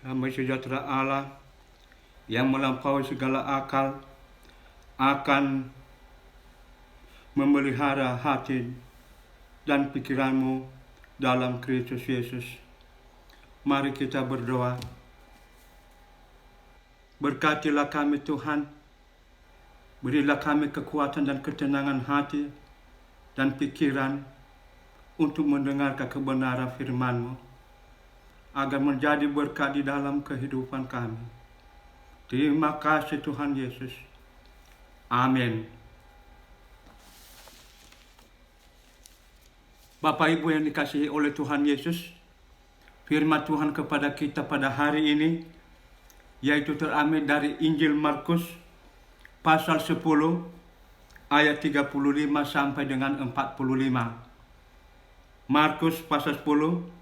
Damai sejahtera Allah yang melampaui segala akal akan memelihara hati dan pikiranmu dalam Kristus Yesus. Mari kita berdoa. Berkatilah kami Tuhan, berilah kami kekuatan dan ketenangan hati dan pikiran untuk mendengarkan kebenaran firman-Mu, agar menjadi berkat di dalam kehidupan kami. Terima kasih Tuhan Yesus. Amin. Bapak Ibu yang dikasihi oleh Tuhan Yesus, firman Tuhan kepada kita pada hari ini, yaitu terambil dari Injil Markus pasal 10 ayat 35 sampai dengan 45. Markus pasal 10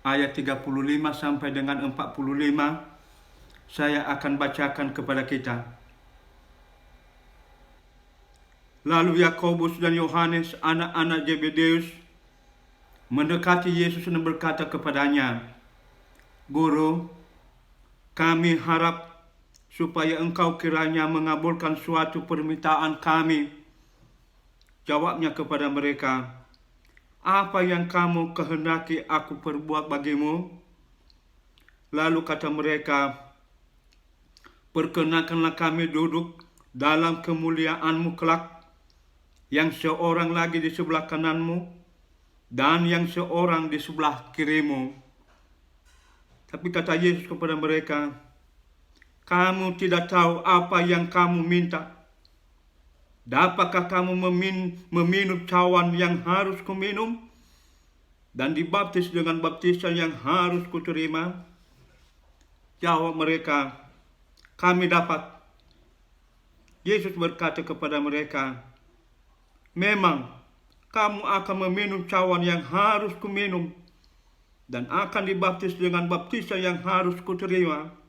ayat 35 sampai dengan 45 saya akan bacakan kepada kita. Lalu Yakobus dan Yohanes, anak-anak Zebedeus, mendekati Yesus dan berkata kepadanya, "Guru, kami harap supaya engkau kiranya mengabulkan suatu permintaan kami." Jawabnya kepada mereka, "Apa yang kamu kehendaki aku perbuat bagimu?" Lalu kata mereka, "Perkenankanlah kami duduk dalam kemuliaan-Mu kelak, yang seorang lagi di sebelah kanan-Mu dan yang seorang di sebelah kiri-Mu." Tapi kata Yesus kepada mereka, "Kamu tidak tahu apa yang kamu minta. Dapatkah kamu meminum cawan yang harus kuminum dan dibaptis dengan baptisan yang harus kuterima?" Jawab mereka, "Kami dapat." Yesus berkata kepada mereka, "Memang kamu akan meminum cawan yang harus kuminum dan akan dibaptis dengan baptisan yang harus kuterima.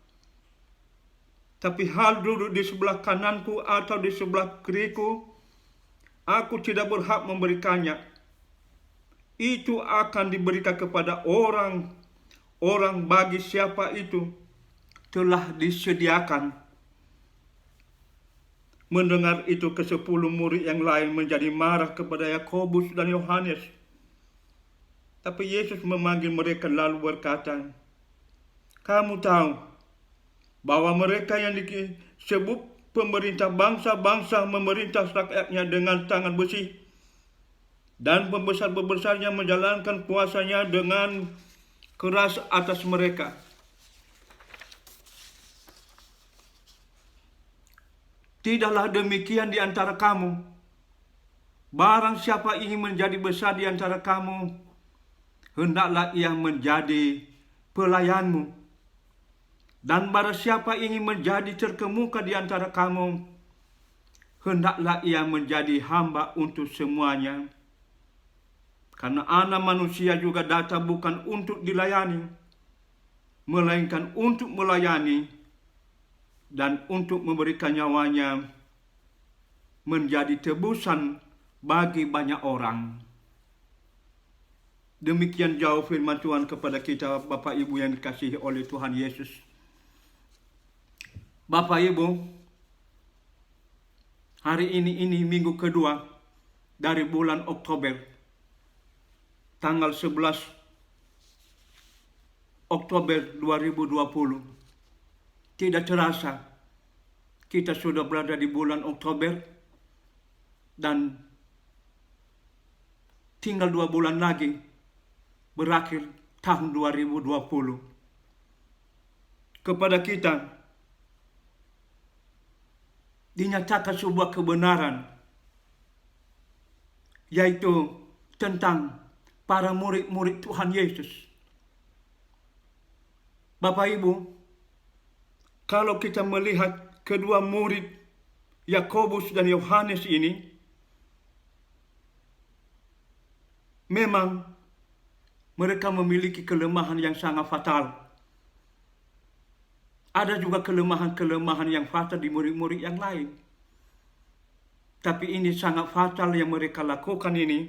Tapi hal duduk di sebelah kananku atau di sebelah kiriku, aku tidak berhak memberikannya. Itu akan diberikan kepada orang bagi siapa itu telah disediakan." Mendengar itu, ke-10 murid yang lain menjadi marah kepada Yakobus dan Yohanes. Tapi Yesus memanggil mereka lalu berkata, "Kamu tahu bahwa mereka yang disebut pemerintah bangsa-bangsa memerintah rakyatnya dengan tangan besi, dan pembesar-pembesarnya menjalankan kuasanya dengan keras atas mereka. Tidaklah demikian di antara kamu. Barang siapa ingin menjadi besar di antara kamu, hendaklah ia menjadi pelayanmu. Dan barang siapa ingin menjadi terkemuka di antara kamu, hendaklah ia menjadi hamba untuk semuanya. Karena Anak Manusia juga datang bukan untuk dilayani, melainkan untuk melayani dan untuk memberikan nyawanya menjadi tebusan bagi banyak orang." Demikian jauh firman Tuhan kepada kita, Bapak Ibu yang dikasihi oleh Tuhan Yesus. Bapak Ibu, hari ini minggu kedua dari bulan Oktober, tanggal 11 Oktober 2020. Tidak terasa kita sudah berada di bulan Oktober dan tinggal 2 bulan lagi berakhir tahun 2020. Kepada kita dinyatakan sebuah kebenaran, yaitu tentang para murid-murid Tuhan Yesus. Bapak Ibu, kalau kita melihat kedua murid Yakobus dan Yohanes ini, memang mereka memiliki kelemahan yang sangat fatal. Ada juga kelemahan-kelemahan yang fatal di murid-murid yang lain. Tapi ini sangat fatal yang mereka lakukan ini.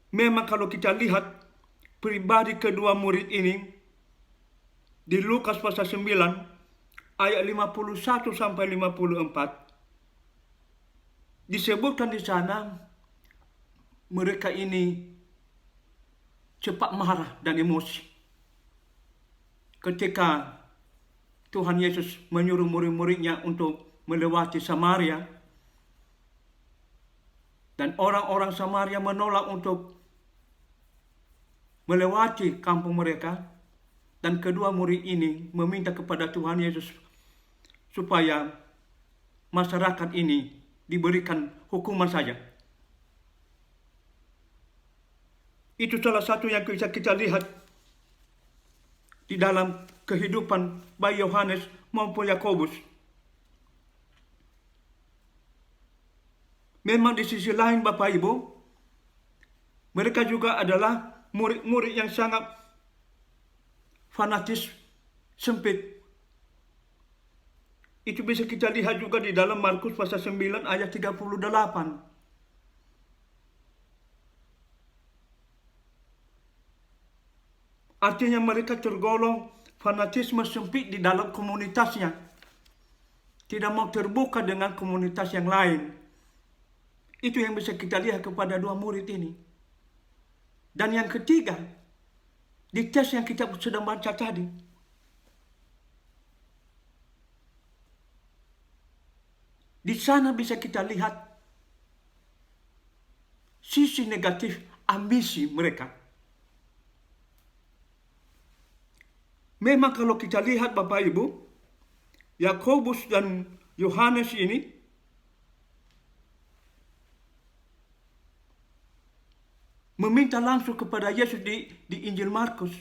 Memang kalau kita lihat pribadi kedua murid ini, di Lukas pasal 9 ayat 51 sampai 54 disebutkan di sana mereka ini cepat marah dan emosi ketika Tuhan Yesus menyuruh murid-muridnya untuk melewati Samaria, dan orang-orang Samaria menolak untuk melewati kampung mereka, dan kedua murid ini meminta kepada Tuhan Yesus supaya masyarakat ini diberikan hukuman saja. Itu salah satu yang bisa kita lihat di dalam kehidupan baik Yohanes maupun Yakobus. Memang di sisi lain Bapak Ibu, mereka juga adalah murid-murid yang sangat fanatis, sempit. Itu bisa kita lihat juga di dalam Markus pasal 9 ayat 38. Artinya mereka tergolong fanatisme sempit di dalam komunitasnya. Tidak mau terbuka dengan komunitas yang lain. Itu yang bisa kita lihat kepada dua murid ini. Dan yang ketiga, di teks yang kita sedang baca tadi, di sana bisa kita lihat sisi negatif ambisi mereka. Memang kalau kita lihat Bapak Ibu, Yakobus dan Yohanes ini meminta langsung kepada Yesus di Injil Markus.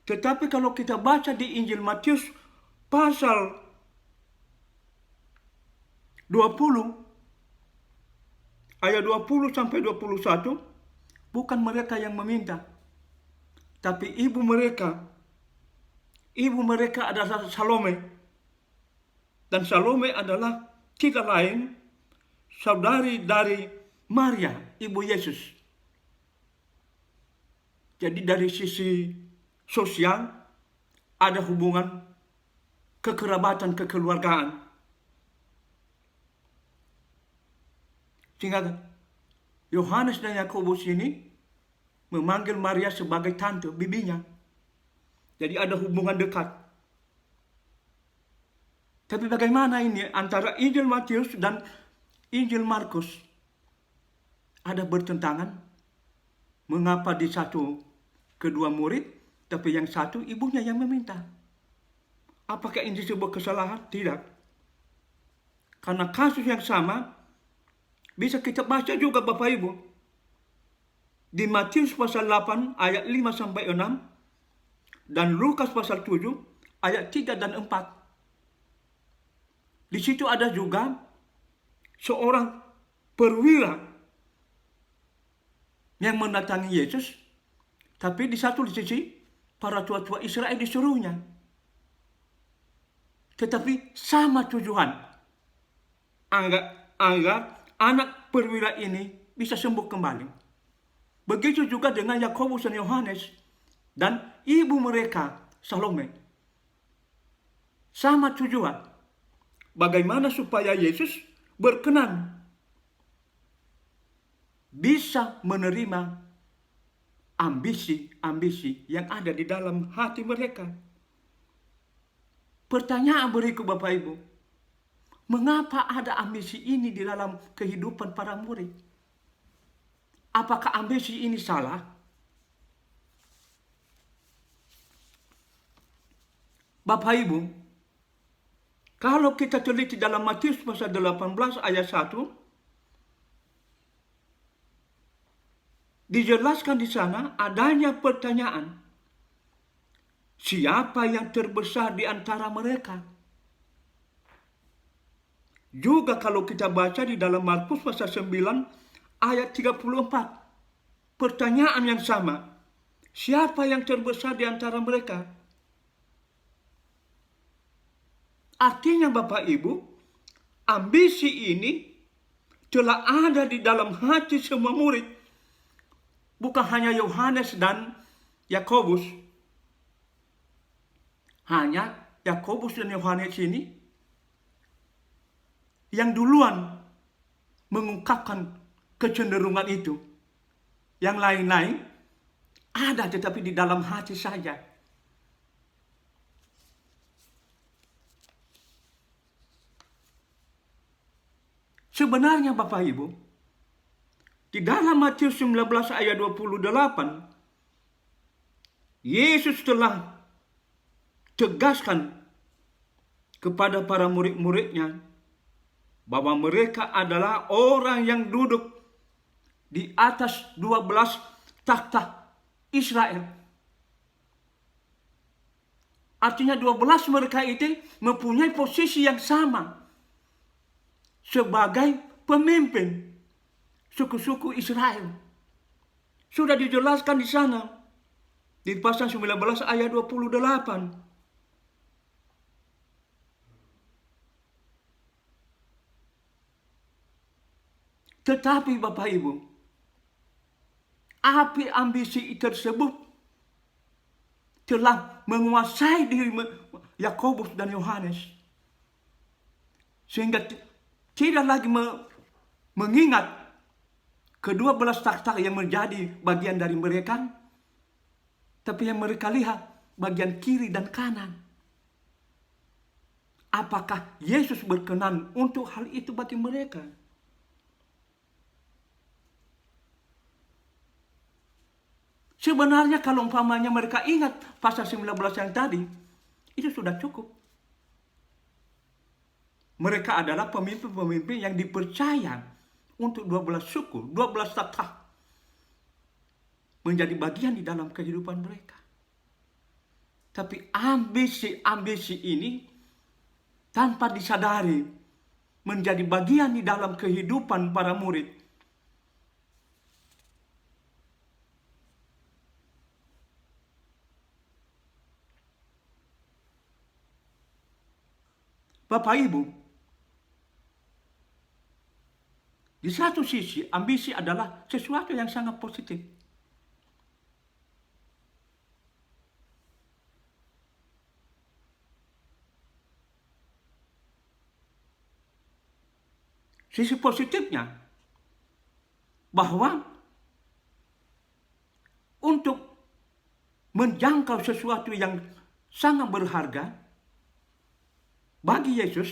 Tetapi kalau kita baca di Injil Matius pasal 20 ayat 20 sampai 21, bukan mereka yang meminta, tapi ibu mereka adalah Salome. Dan Salome adalah tidak lain saudari dari Maria, ibu Yesus. Jadi dari sisi sosial ada hubungan kekerabatan, kekeluargaan. Sehingga Yohanes dan Yakobus ini memanggil Maria sebagai tante, bibinya. Jadi ada hubungan dekat. Tapi bagaimana ini antara Injil Matius dan Injil Markus? Ada bertentangan. Mengapa di satu kedua murid, tapi yang satu ibunya yang meminta? Apakah ini sebuah kesalahan? Tidak. Karena kasus yang sama bisa kita baca juga Bapak Ibu. Di Matius pasal 8 ayat 5 sampai 6 dan Lukas pasal 7 ayat 3 dan 4. Di situ ada juga seorang perwira yang mendatangi Yesus, tapi di satu sisi para tua-tua Israel disuruhnya. Tetapi sama tujuan, agar anak perwira ini bisa sembuh kembali. Begitu juga dengan Yakobus dan Yohanes dan ibu mereka Salome. Sama tujuan. Bagaimana supaya Yesus berkenan, bisa menerima ambisi-ambisi yang ada di dalam hati mereka. Pertanyaan berikut Bapak Ibu, mengapa ada ambisi ini di dalam kehidupan para murid? Apakah ambisi ini salah? Bapak Ibu, kalau kita teliti dalam Matius pasal 18 ayat 1, dijelaskan di sana adanya pertanyaan, siapa yang terbesar di antara mereka? Juga kalau kita baca di dalam Markus pasal 9 ayat 34, pertanyaan yang sama, siapa yang terbesar di antara mereka? Artinya Bapak Ibu, ambisi ini telah ada di dalam hati semua murid. Bukan hanya Yohanes dan Yakobus. Hanya Yakobus dan Yohanes ini yang duluan mengungkapkan kecenderungan itu. Yang lain-lain ada tetapi di dalam hati saja. Sebenarnya Bapak Ibu, di dalam Matius 19 ayat 28, Yesus telah tegaskan kepada para murid-muridnya bahwa mereka adalah orang yang duduk di atas 12 takhta Israel. Artinya 12 mereka itu mempunyai posisi yang sama sebagai pemimpin suku-suku Israel. Sudah dijelaskan di sana di pasal 19 ayat 28. Tetapi Bapak Ibu, api ambisi tersebut telah menguasai diri Yakobus dan Yohanes, sehingga tidak lagi mengingat kedua belas takhta yang menjadi bagian dari mereka, tapi yang mereka lihat bagian kiri dan kanan. Apakah Yesus berkenan untuk hal itu bagi mereka? Sebenarnya kalau umpamanya mereka ingat pasal 19 yang tadi, itu sudah cukup. Mereka adalah pemimpin-pemimpin yang dipercaya untuk 12 suku, 12 takhta menjadi bagian di dalam kehidupan mereka. Tapi ambisi-ambisi ini tanpa disadari menjadi bagian di dalam kehidupan para murid. Bapak Ibu, di satu sisi ambisi adalah sesuatu yang sangat positif. Sisi positifnya bahwa untuk menjangkau sesuatu yang sangat berharga bagi Yesus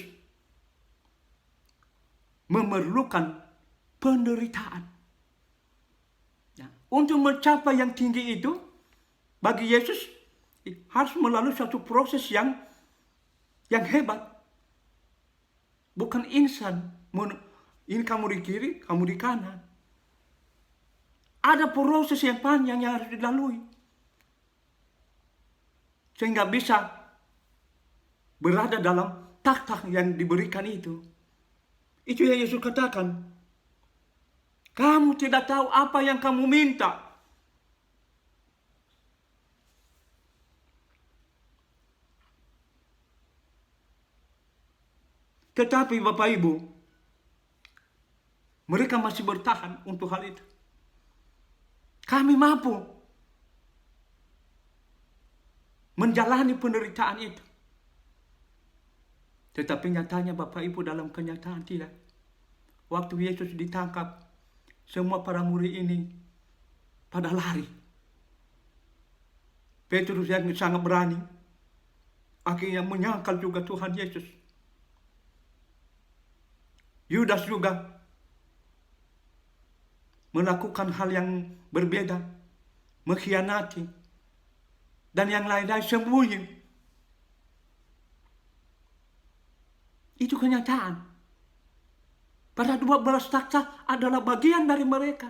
memerlukan penderitaan. Ya, untuk mencapai yang tinggi itu bagi Yesus harus melalui suatu proses yang hebat. Bukan instan. Ini kamu di kiri, kamu di kanan. Ada proses yang panjang yang harus dilalui. Sehingga bisa berada dalam takhta yang diberikan itu. Itu yang Yesus katakan. Kamu tidak tahu apa yang kamu minta. Tetapi Bapak Ibu, mereka masih bertahan untuk hal itu. Kami mampu menjalani penderitaan itu. Tetapi nyatanya Bapak Ibu dalam kenyataan tidak. Waktu Yesus ditangkap, semua para murid ini pada lari. Petrus yang sangat berani akhirnya menyangkal juga Tuhan Yesus. Yudas juga melakukan hal yang berbeda, mengkhianati, dan yang lain-lain sembunyi. Itu kenyataan. Pada 12 takhta adalah bagian dari mereka.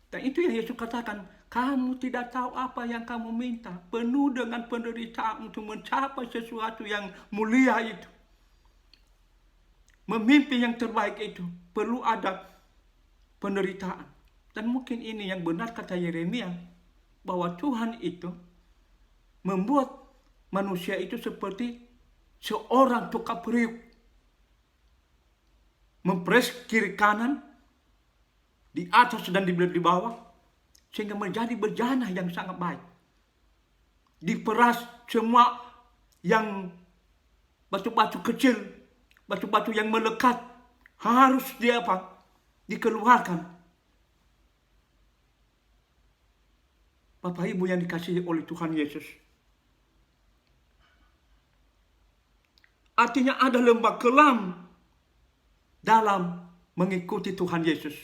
Dan itu yang Yesus katakan, kamu tidak tahu apa yang kamu minta. Penuh dengan penderitaan untuk mencapai sesuatu yang mulia itu. Memimpin yang terbaik itu perlu ada penderitaan. Dan mungkin ini yang benar kata Yeremia, bahwa Tuhan itu membuat manusia itu seperti seorang tukang periuk. Mempres kiri kanan, di atas dan di bawah, sehingga menjadi bejana yang sangat baik. Diperas semua yang batu-batu kecil, batu-batu yang melekat harus dikeluarkan. Bapak Ibu yang dikasihi oleh Tuhan Yesus. Artinya ada lembah kelam dalam mengikuti Tuhan Yesus.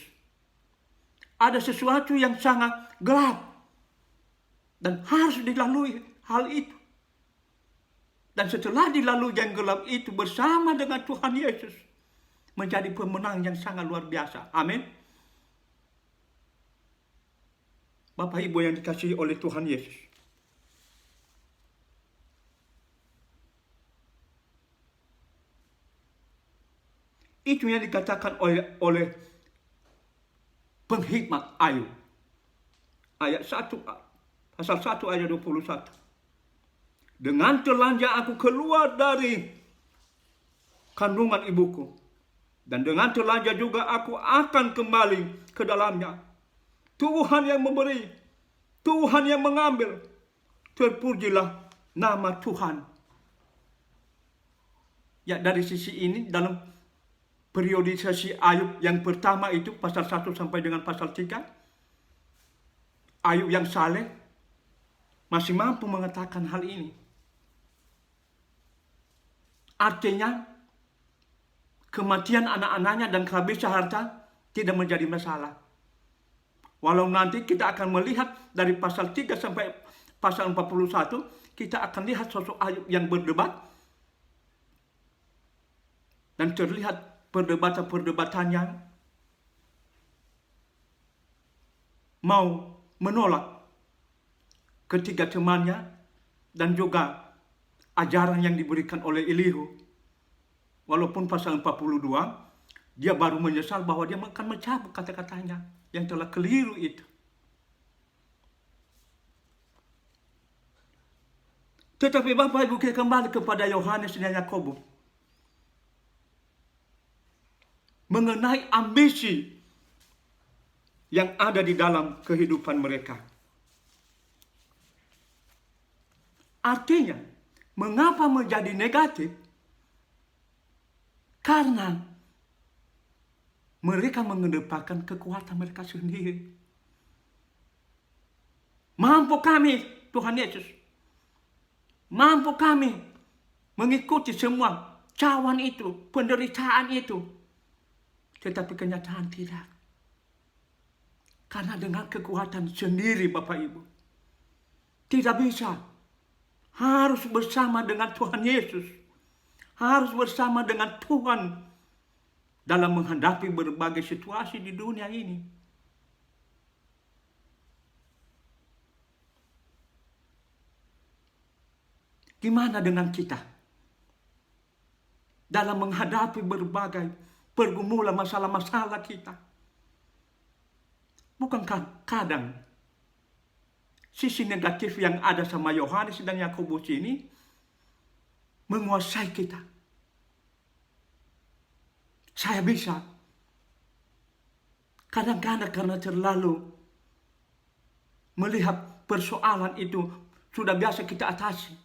Ada sesuatu yang sangat gelap dan harus dilalui hal itu. Dan setelah dilalui yang gelap itu bersama dengan Tuhan Yesus, menjadi pemenang yang sangat luar biasa. Amin. Bapak Ibu yang dikasihi oleh Tuhan Yesus. Itu yang dikatakan oleh penghikmat Ayub. Ayat 1, pasal 1 ayat 21. Dengan telanjang aku keluar dari kandungan ibuku, dan dengan telanjang juga aku akan kembali ke dalamnya. Tuhan yang memberi, Tuhan yang mengambil. Terpujilah nama Tuhan. Ya, dari sisi ini dalam periodisasi Ayub yang pertama itu pasal 1 sampai dengan pasal 3, Ayub yang saleh masih mampu mengatakan hal ini. Artinya kematian anak-anaknya dan kehabisan harta tidak menjadi masalah. Walau nanti kita akan melihat dari pasal 3 sampai pasal 41, kita akan lihat sosok Ayub yang berdebat. Dan terlihat perdebatan yang mau menolak ketiga temannya dan juga ajaran yang diberikan oleh Elihu. Walaupun pasal 42, dia baru menyesal bahwa dia akan mencabut kata-katanya yang telah keliru itu. Tetapi Bapak Ibu, kita kembali kepada Yohanes dan Yakobus mengenai ambisi yang ada di dalam kehidupan mereka. Artinya, mengapa menjadi negatif? Karena mereka mengedepankan kekuatan mereka sendiri. Mampu kami, Tuhan Yesus, mampu kami mengikuti semua cawan itu, penderitaan itu. Tetapi kenyataan tidak. Karena dengan kekuatan sendiri Bapak Ibu, tidak bisa. Harus bersama dengan Tuhan Yesus. Harus bersama dengan Tuhan dalam menghadapi berbagai situasi di dunia ini. Gimana dengan kita? Dalam menghadapi berbagai pergumulan masalah-masalah kita. Bukankah kadang sisi negatif yang ada sama Yohanes dan Yakobus ini menguasai kita? Saya bisa. Kadang-kadang karena terlalu melihat persoalan itu sudah biasa kita atasi.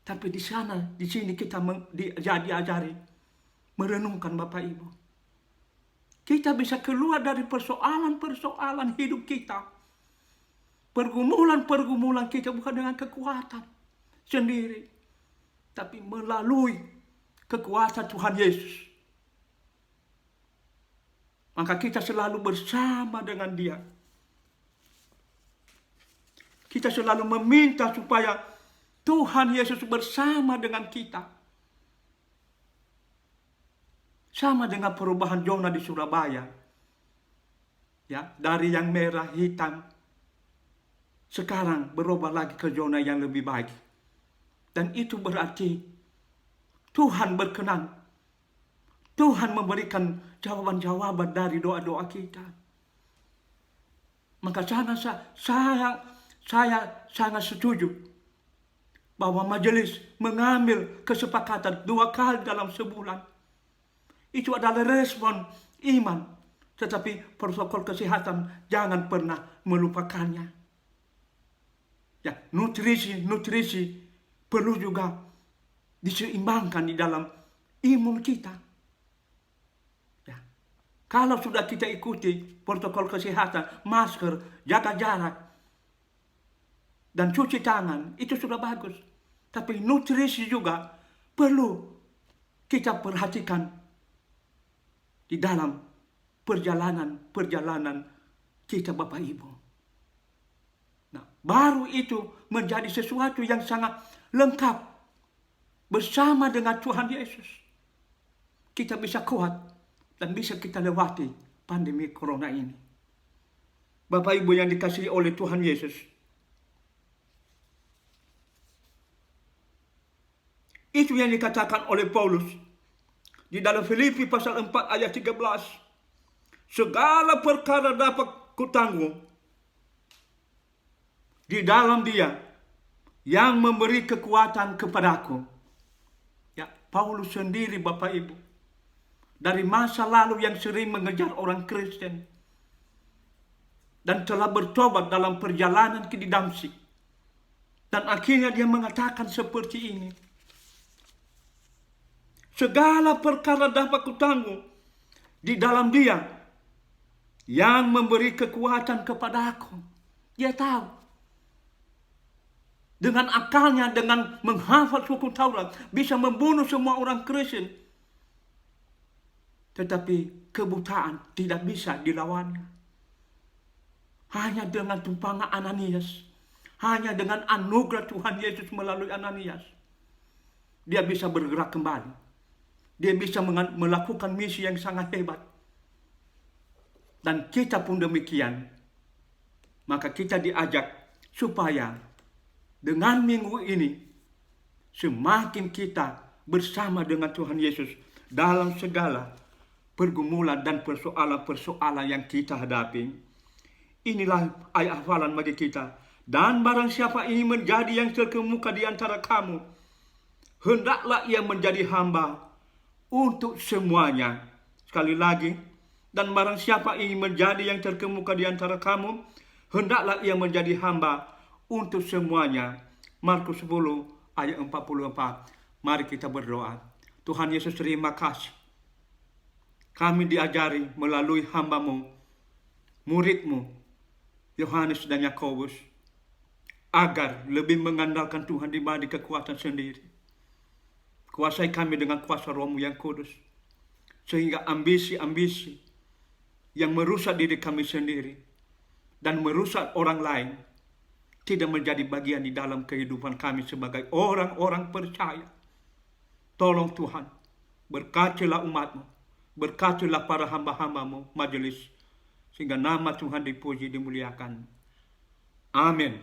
Tapi di sana, di sini kita diajari merenungkan Bapak Ibu. Kita bisa keluar dari persoalan-persoalan hidup kita. Pergumulan-pergumulan kita bukan dengan kekuatan sendiri, tapi melalui kekuatan Tuhan Yesus. Maka kita selalu bersama dengan Dia. Kita selalu meminta supaya Tuhan Yesus bersama dengan kita. Sama dengan perubahan zona di Surabaya. Ya, dari yang merah, hitam, sekarang berubah lagi ke zona yang lebih baik. Dan itu berarti Tuhan berkenan. Tuhan memberikan jawaban-jawaban dari doa-doa kita. Maka saya sangat setuju bahwa majelis mengambil kesepakatan 2 kali dalam sebulan. Itu adalah respon iman. Tetapi protokol kesehatan jangan pernah melupakannya. Ya, nutrisi perlu juga diseimbangkan di dalam imun kita. Ya. Kalau sudah kita ikuti protokol kesehatan, masker, jaga jarak, dan cuci tangan, itu sudah bagus. Tapi nutrisi juga perlu kita perhatikan di dalam perjalanan kita Bapak Ibu. Nah, baru itu menjadi sesuatu yang sangat lengkap bersama dengan Tuhan Yesus. Kita bisa kuat dan bisa kita lewati pandemi corona ini. Bapak Ibu yang dikasihi oleh Tuhan Yesus, itu yang dikatakan oleh Paulus di dalam Filipi pasal 4 ayat 13. Segala perkara dapat kutanggung di dalam Dia yang memberi kekuatan kepadaku. Ya, Paulus sendiri Bapak Ibu, dari masa lalu yang sering mengejar orang Kristen dan telah bertobat dalam perjalanan ke Damsyik, dan akhirnya dia mengatakan seperti ini. Segala perkara dapat kutanggung di dalam Dia yang memberi kekuatan kepada aku. Dia tahu. Dengan akalnya, dengan menghafal suku Taurat, bisa membunuh semua orang Kristen. Tetapi kebutaan tidak bisa dilawannya. Hanya dengan tumpangan Ananias, hanya dengan anugerah Tuhan Yesus melalui Ananias, dia bisa bergerak kembali. Dia bisa melakukan misi yang sangat hebat. Dan kita pun demikian. Maka kita diajak supaya dengan minggu ini semakin kita bersama dengan Tuhan Yesus dalam segala pergumulan dan persoalan-persoalan yang kita hadapi. Inilah ayat hafalan bagi kita. Dan barang siapa ingin menjadi yang terkemuka di antara kamu, hendaklah ia menjadi hamba untuk semuanya. Sekali lagi, dan barang siapa ingin menjadi yang terkemuka di antara kamu, hendaklah ia menjadi hamba untuk semuanya. Markus 10 ayat 44. Mari kita berdoa. Tuhan Yesus, terima kasih. Kami diajari melalui hamba-Mu, murid-Mu, Yohanes dan Yakobus, agar lebih mengandalkan Tuhan dibanding kekuatan sendiri. Kuasai kami dengan kuasa Roh-Mu yang kudus, sehingga ambisi-ambisi yang merusak diri kami sendiri dan merusak orang lain tidak menjadi bagian di dalam kehidupan kami sebagai orang-orang percaya. Tolong Tuhan, berkatilah umat-Mu, berkatilah para hamba-hamba-Mu, majelis, sehingga nama Tuhan dipuji, dimuliakan. Amin.